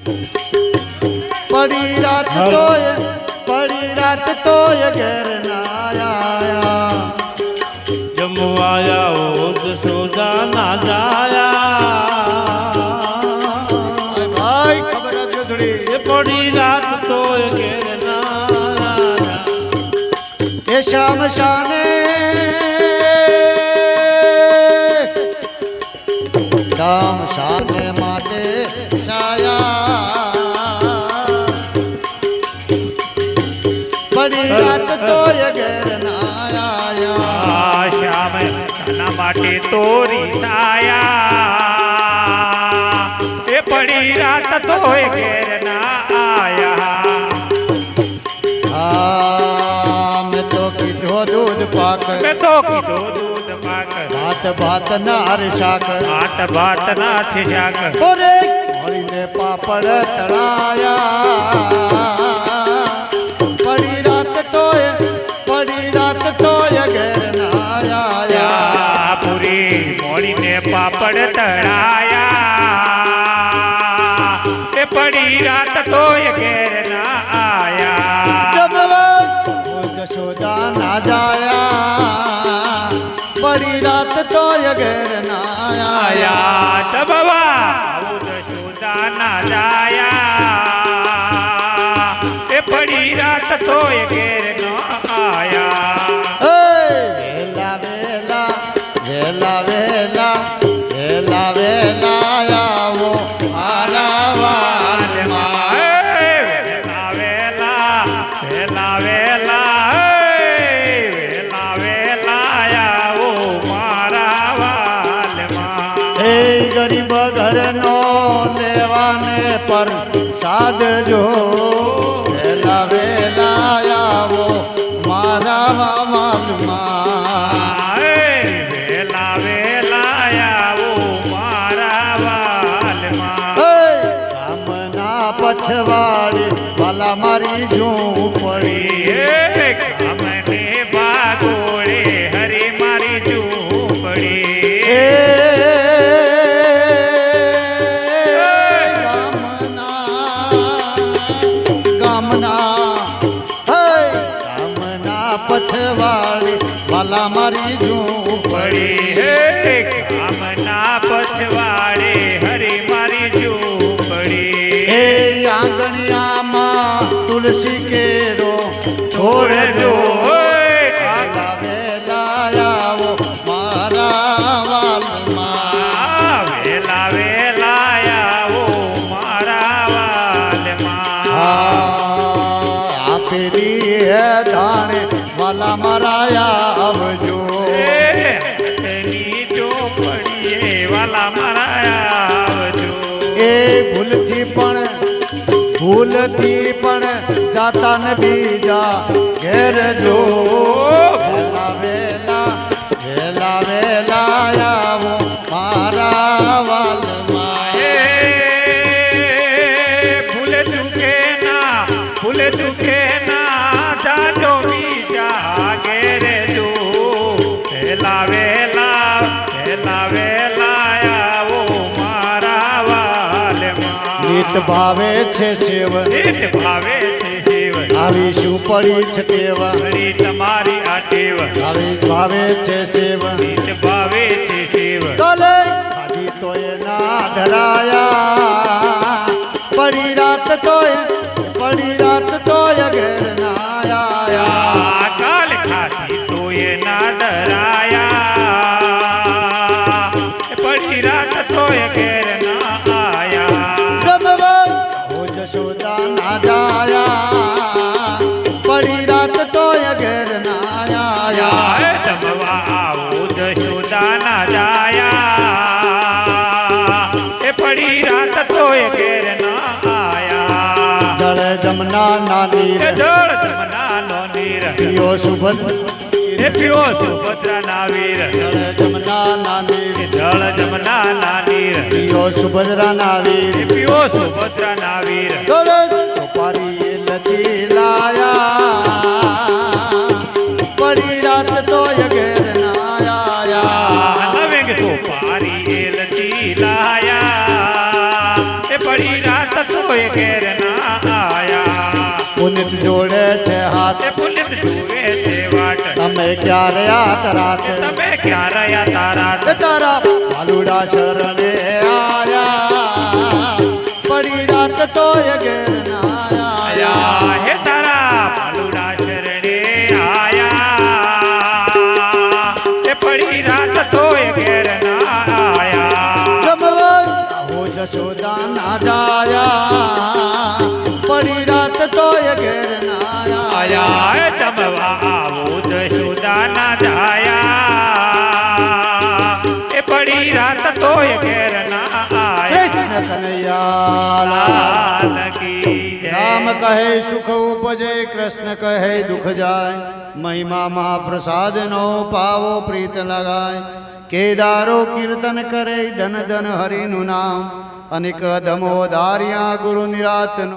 पड़ी रात तो ये घेर ना आया जमवाया हो जसोदा ना जाया भाई खबर रखो थोड़ी ये पड़ी रात तो ये घेर ना आया ये शाम शाने शाम शाने माटे छाया बड़ी रात तो ये घेर ना आया श्याम शाना माटे तोरी छाया ये पड़ी रात तो ये घेर ना आया मैं तो कीधो दूध पाक मैं तो कीधो दूध पाक भात भात नार शाक भात भात नाथ शाक ओरे घोड़ी ने पापड़ तड़ाया पड़ी रात तो ये घेर ना आया पूरी मोड़ी ने पापड़ तड़ाया ये पड़ी रात तो ये घेर ना आया जब वो जशोदा ना जाया बड़ी रात तो ये घेर ना आया तब जशोदा ना जाया ये पड़ी रात तो ये घेर ना आया वेला वेला वेला वेला वेला वेला आवो मारा वाल वेला वेला वेला वेला वेला वेला आवो मारा वाल ए गरीब घर नो लेवाने पर साध जो वेला वेला आवो मारा वाल वेला वेला आवो मारा वाल कामना पछवाड़ी वाला मारी झूंपड़ी कामने बागोड़े हरी मारी झूंपड़ी पछवाड़ी वाला मारी झूंपड़ी कामना पछवाड़े हरी मारी झूंपड़ी आंगनिया माँ तुलसी के रो छोड़ दो वेला वेला आवो मारा वाल वेला वेला आवो मारा वाल आपरी है दाने वाला मराया आवजो झोपड़िए वाला मराया आवजो ए भूलती पण जाता न बीजा घेर जो वेला वेला वेला वेला आवो मारा वाल भूल चुके ना जाजो बीजा घेर जो वेला वेला वेला वेला आवो मारा वाल गीत भावे छे शिव આવી શું પડી છે ટેવ તમારી આ ટેવ આવી ભાવે છે શિવ ભાવે છે શિવ કાલે ખાધી તોય ના ધરાયા પડી રાત તોય ઘેર ના આયા કાલ ખાધી તોય ના ડરાયા પડી રાત તોય ઘેર ના આયા जशोदा ना जाया पड़ी रात तो ये घेर ना आया जमवा आओ जशोदा ना जाया ए पड़ी रात तो ये घेर ना आया जल जमुना ना नीर जल जमुना नो नीर पियो सुभद्रा ना वीर जल जमुना ना नीर जल जमुना ना नीर पियो सुभद्रा ना वीर पियो सुभद्रा ना वीर सुपारी लची लाया पड़ी रात तो ये घेर ना आया नवेंग सुपारी लची लाया ए पड़ी रात તોય ઘેર ના આયા પુનિત જોડે છે હાથ તે પુનિત જુએ તે વાટ તમે ક્યારે આત રાત તમે ક્યાં રહ્યા તારા તારા ભાલુડા શરણે આયા પડી રાત તોય ઘેર ના આયા આયા હે તારા ભાલુડા શરણે આયા તે પડી રાત તોય ઘેર ના આયા જમવા હો જશોદા ના જાયા પડી રાત તોય ઘેર ના આયા આયા હે જમવા આવો જશોદા ના જાયા એ પડી રાત તોય ઘેર ના આયા કૃષ્ણ કનૈયા લાલ કી જય રામ કહે સુખ ઉપજે કૃષ્ણ કહે દુઃખ જાય મહિમા મહાપ્રસાદ નો પાવો પ્રીત લગાય કેદારો કીર્તન કરે ધન ધન હરિનું નામ અનેક અધમો ધાર્યા ગુરુ નિરાત